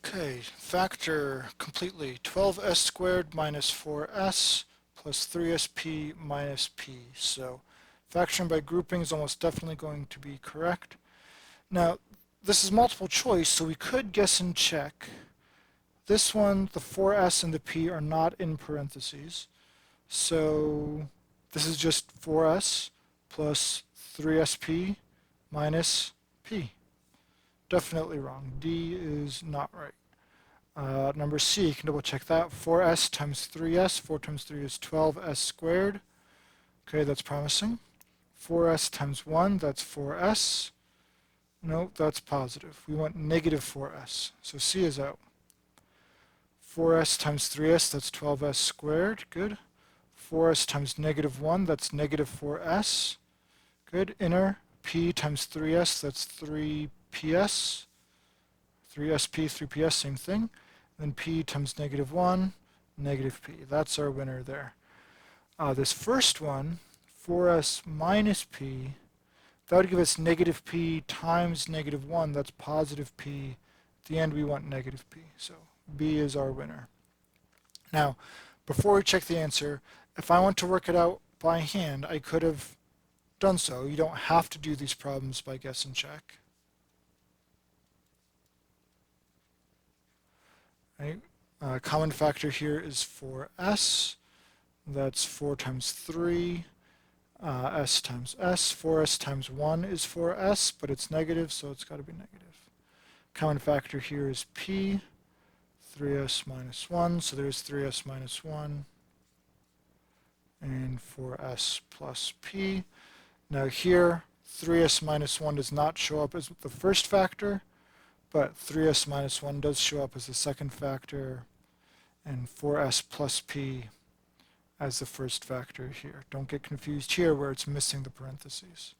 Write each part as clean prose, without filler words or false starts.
Okay, factor completely. 12s squared minus 4s plus 3sp minus p. So factoring by grouping is almost definitely going to be correct. Now, this is multiple choice, so we could guess and check. This one, the 4s and the p are not in parentheses. So this is just 4s plus 3sp minus p. Definitely wrong. D is not right. Number C, you can double check that. 4s times 3s. 4 times 3 is 12s squared. Okay, that's promising. 4s times 1, that's 4s. No, that's positive. We want negative 4s. So C is out. 4s times 3s, that's 12s squared. Good. 4s times negative 1, that's negative 4s. Good. Inner. P times 3s, that's 3ps. 3sp, 3ps, same thing. Then p times negative 1, negative p. That's our winner there. This first one, 4s minus p, that would give us negative p times negative 1. That's positive p. At the end, we want negative p. So B is our winner. Now, before we check the answer, if I want to work it out by hand, I could have done so. You don't have to do these problems by guess and check. Right? Common factor here is 4s. That's 4 times 3. S times s. 4s times 1 is 4s, but it's negative, so it's got to be negative. Common factor here is p. 3s minus 1, so there's 3s minus 1. And 4s plus p. Now here, 3s minus 1 does not show up as the first factor, but 3s minus 1 does show up as the second factor, and 4s plus p as the first factor here. Don't get confused here where it's missing the parentheses.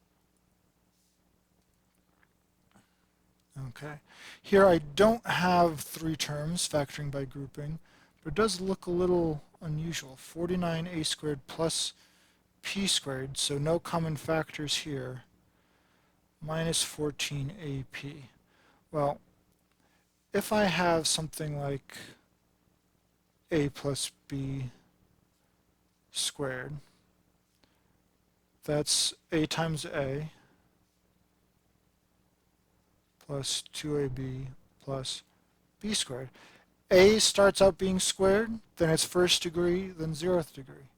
Okay. Here I don't have three terms factoring by grouping, but it does look a little unusual. 49a squared plus p squared, so no common factors here, minus 14ap. Well, if I have something like a plus b squared, that's a times a plus 2ab plus b squared. A starts out being squared, then it's first degree, then 0th degree.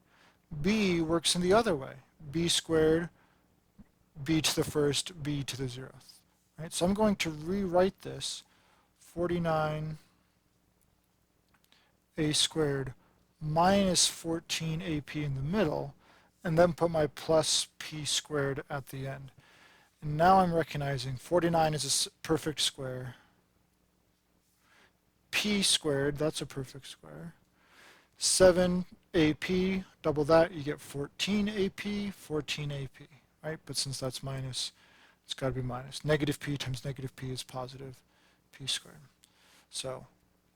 B works in the other way. B squared, b to the first, b to the 0th. Right? So I'm going to rewrite this 49a squared minus 14ap in the middle, and then put my plus p squared at the end. And now I'm recognizing 49 is a perfect square. P squared, that's a perfect square. 7ap, double that, you get 14ap, 14ap, right? But since that's minus, it's got to be minus. Negative p times negative p is positive p squared. So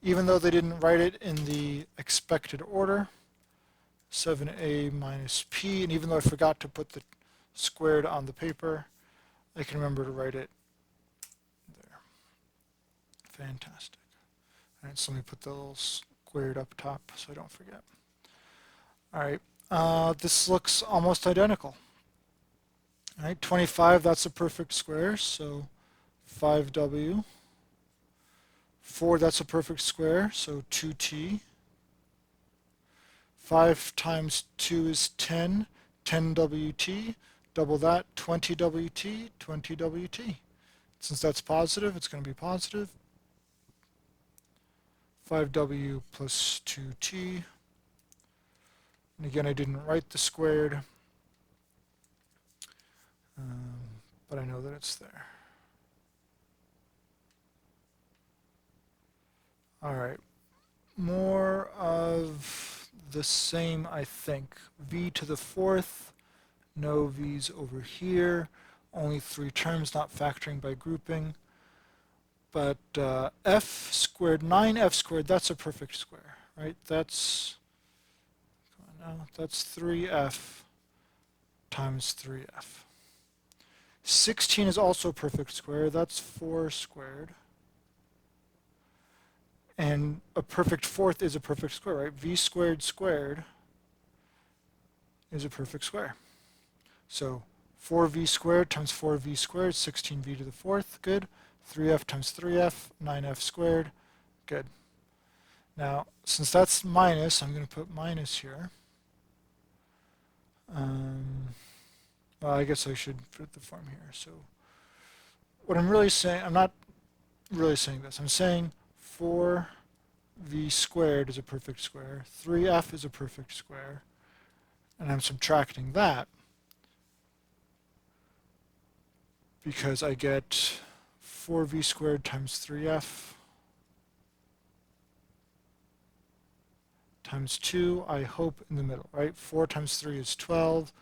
even though they didn't write it in the expected order, 7a minus p, and even though I forgot to put the squared on the paper, I can remember to write it there. Fantastic. All right, so let me put the little squared up top so I don't forget. All right, this looks almost identical. All right, 25, that's a perfect square, so 5w. 4, that's a perfect square, so 2t. 5 times 2 is 10, 10wt. Double that, 20wt, 20wt. Since that's positive, it's going to be positive. 5w plus 2t. And again, I didn't write the squared, but I know that it's there. All right, more of the same, I think. V to the 4th, no v's over here. Only 3 terms, not factoring by grouping. But f squared, 9f squared, that's a perfect square, right? That's 3f times 3f. 16 is also a perfect square. That's 4 squared. And a perfect fourth is a perfect square, right? V squared squared is a perfect square. So 4v squared times 4v squared, 16v to the fourth, good. 3f times 3f, 9f squared, good. Now, since that's minus, I'm going to put minus here. Well, I guess I should put the form here. So what I'm really saying, I'm not really saying this. I'm saying 4v squared is a perfect square, 3f is a perfect square, and I'm subtracting that because I get 4v squared times 3f times 2, I hope in the middle, right? 4 times 3 is 12,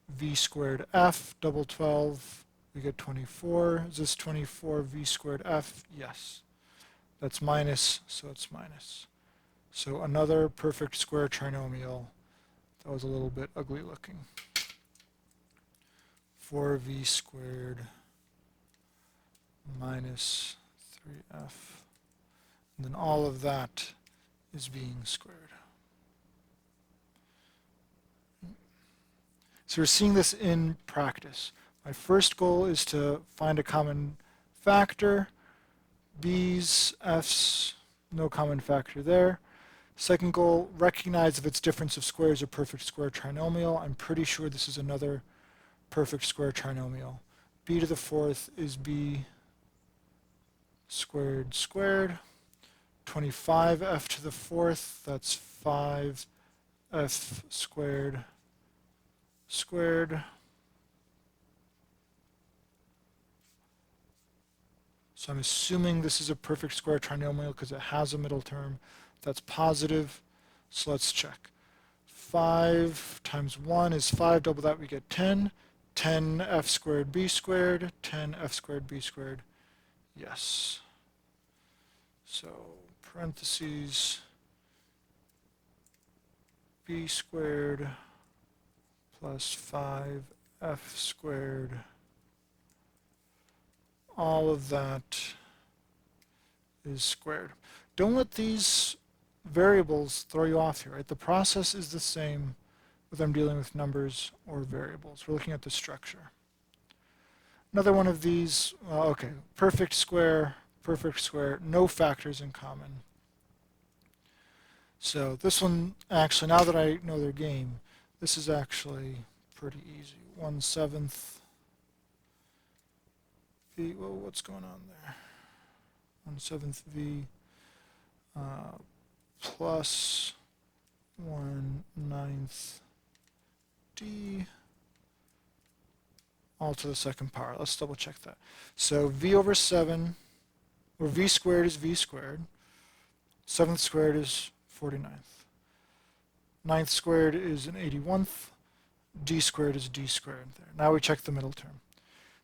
v squared f, double 12, we get 24. Is this 24 v squared f? Yes. That's minus, so it's minus. So another perfect square trinomial that was a little bit ugly looking. 4v squared minus 3f. And then all of that is being squared. So we're seeing this in practice. My first goal is to find a common factor. B's, F's, no common factor there. Second goal, recognize if its difference of squares a perfect square trinomial. I'm pretty sure this is another perfect square trinomial. B to the fourth is b squared squared. 25f to the fourth, that's 5f squared squared. So I'm assuming this is a perfect square trinomial because it has a middle term that's positive. So let's check. 5 times 1 is 5, double that we get 10. 10f squared b squared, 10f squared b squared, yes. So parentheses b squared plus 5f squared, all of that is squared. Don't let these variables throw you off here, right? The process is the same whether I'm dealing with numbers or variables. We're looking at the structure. Another one of these, okay, perfect square, no factors in common. So this one, actually, now that I know their game, this is actually pretty easy. 1/7 v, whoa, what's going on there? 1/7 v plus 1/9 d all to the second power. Let's double check that. So v over 7, or v squared is v squared. 7th squared is 49th. 9th squared is an 81th. D squared is d squared there. Now we check the middle term.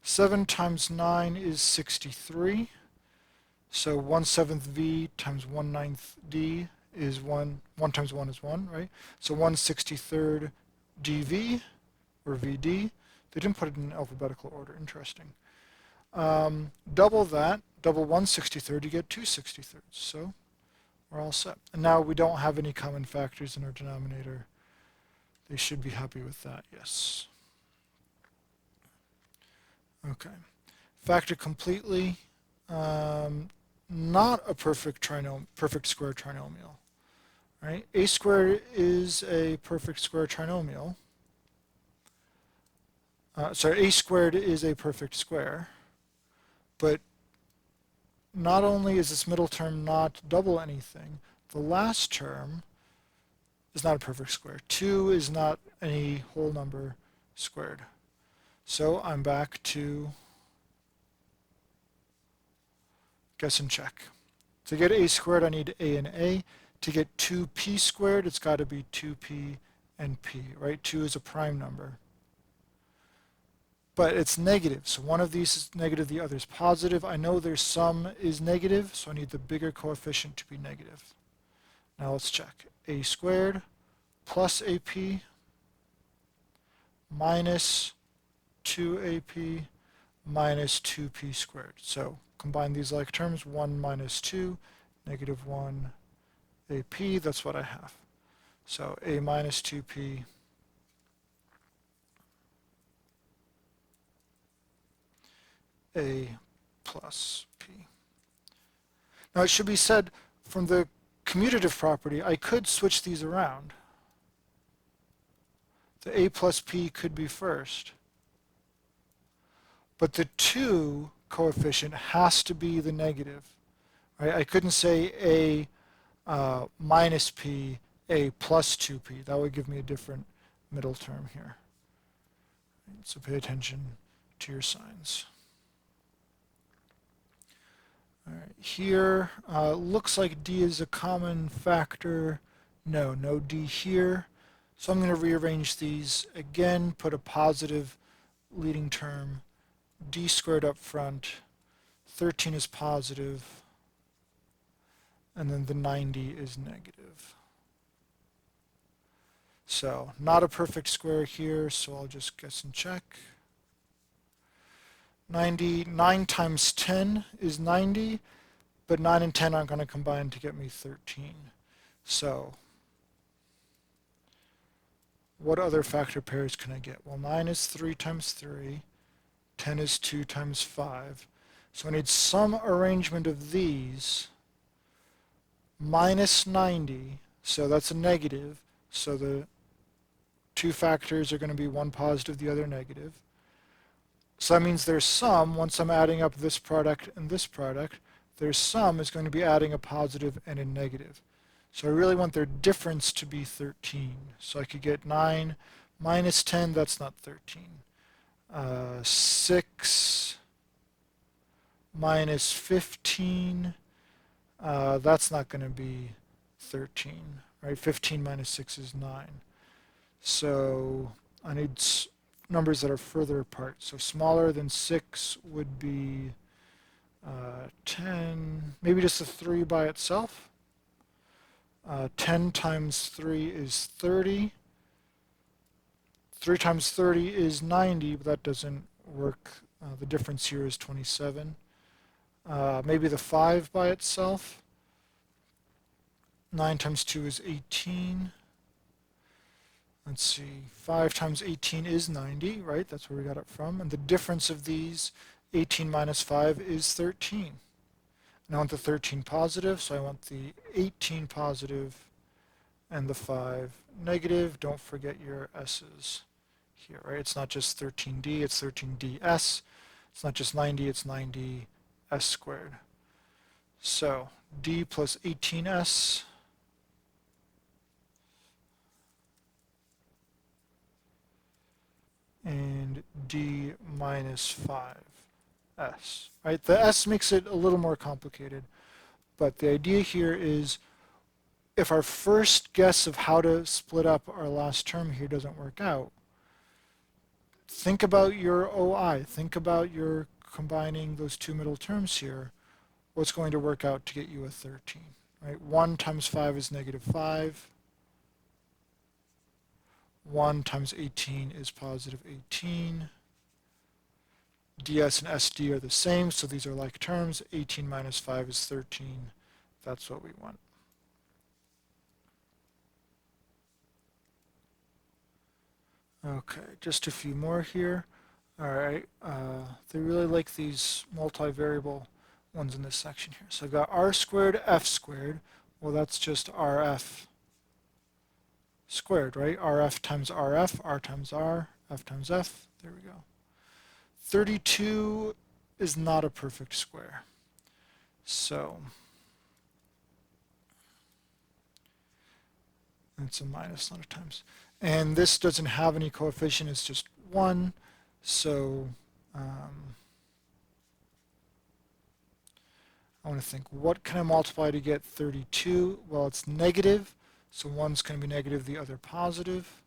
7 times 9 is 63. So 1/7 v times 1/9 d is 1 times 1 is 1, right? So 1/63 dv, or vd. They didn't put it in alphabetical order. Interesting. Double that, double 1/63, you get 2/63. So we're all set. And now we don't have any common factors in our denominator. They should be happy with that, yes. Okay. Factor completely. Not a perfect square trinomial. Right? A squared is a perfect square trinomial. Sorry, a squared is a perfect square, but not only is this middle term not double anything, the last term is not a perfect square. 2 is not any whole number squared. So I'm back to guess and check. To get a squared, I need a and a. To get 2p squared, it's got to be 2p and p, right? 2 is a prime number. But it's negative, so one of these is negative, the other is positive. I know their sum is negative, so I need the bigger coefficient to be negative. Now let's check. A squared plus ap minus 2ap minus 2p squared. So combine these like terms, 1 minus 2, negative 1 AP, that's what I have. So A minus 2P A plus P. Now it should be said, from the commutative property, I could switch these around. The A plus P could be first. But the 2 coefficient has to be the negative. Right? I couldn't say A minus P, A plus 2P. That would give me a different middle term here. So pay attention to your signs. All right, here, looks like D is a common factor. No D here. So I'm going to rearrange these again, put a positive leading term, D squared up front, 13 is positive, and then the 90 is negative. So not a perfect square here, so I'll just guess and check. 9 times 10 is 90, but 9 and 10 aren't going to combine to get me 13. So what other factor pairs can I get? Well, 9 is 3 times 3, 10 is 2 times 5. So I need some arrangement of these minus 90, so that's a negative, so the two factors are going to be one positive, the other negative. So that means their sum, once I'm adding up this product and this product, their sum is going to be adding a positive and a negative. So I really want their difference to be 13. So I could get 9 minus 10, that's not 13. 6 minus 15, that's not going to be 13, right? 15 minus 6 is 9. So I need numbers that are further apart. So smaller than 6 would be 10, maybe just a 3 by itself. 10 times 3 is 30. 3 times 30 is 90, but that doesn't work. The difference here is 27. Maybe the 5 by itself. 9 times 2 is 18. Let's see, 5 times 18 is 90, right? That's where we got it from. And the difference of these, 18 minus 5, is 13. And I want the 13 positive, so I want the 18 positive and the 5 negative. Don't forget your S's here, right? It's not just 13D, it's 13DS. It's not just 90, it's 90S squared. So D plus 18S and D minus 5S. Right? The S makes it a little more complicated, but the idea here is if our first guess of how to split up our last term here doesn't work out, think about your OI. Think about your combining those two middle terms here. What's going to work out to get you a 13? Right? 1 times 5 is negative 5. 1 times 18 is positive 18. DS and SD are the same, so these are like terms. 18 minus 5 is 13. That's what we want. Okay, just a few more here. All right, they really like these multivariable ones in this section here. So I've got r squared, f squared. Well, that's just rf squared, right? Rf times rf, r times r, f times f. There we go. 32 is not a perfect square. So it's a minus, not a times. And this doesn't have any coefficient, it's just 1. So I want to think, what can I multiply to get 32? Well, it's negative, so one's going to be negative, the other positive.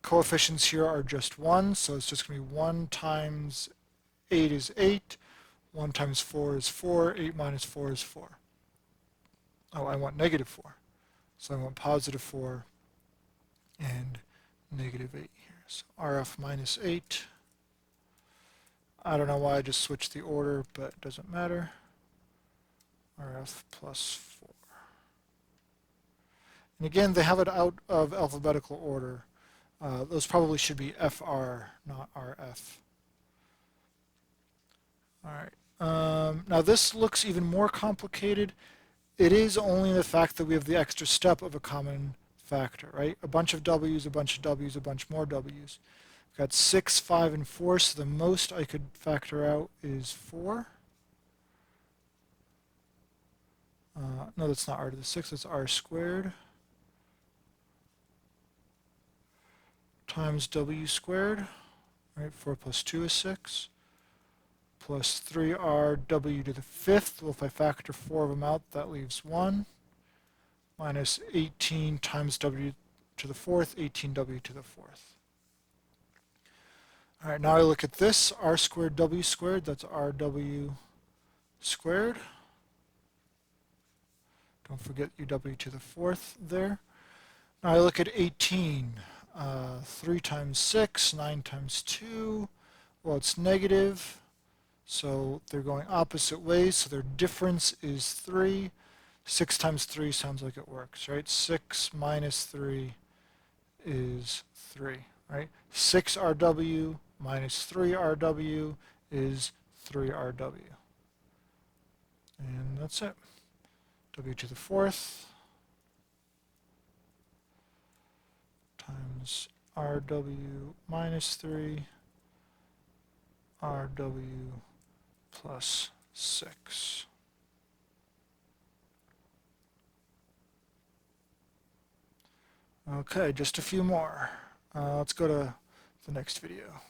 Coefficients here are just 1, so it's just going to be 1 times 8 is 8, 1 times 4 is 4, 8 minus 4 is 4. Oh, I want negative 4. So I want positive 4 and negative 8 here. So RF minus 8. I don't know why I just switched the order, but it doesn't matter. RF plus 4. And again, they have it out of alphabetical order. Those probably should be FR, not RF. All right. Now this looks even more complicated. It is only the fact that we have the extra step of a common factor, right? A bunch of W's, a bunch of W's, a bunch more W's. We've got 6, 5, and 4, so the most I could factor out is 4. No, that's not r to the 6, that's r squared times w squared, right? 4 plus 2 is 6, plus 3rw to the 5th. Well, if I factor 4 of them out, that leaves 1, minus 18 times w to the 4th, 18w to the 4th. All right, now I look at this, r squared w squared, that's rw squared. Don't forget your w to the 4th there. Now I look at 18. 3 times 6, 9 times 2. Well, it's negative, so they're going opposite ways, so their difference is 3. 6 times 3 sounds like it works, right? 6 minus 3 is 3, right? 6rw minus 3rw is 3rw. And that's it. W to the 4th times rw minus 3, rw plus 6. Okay, just a few more. Let's go to the next video.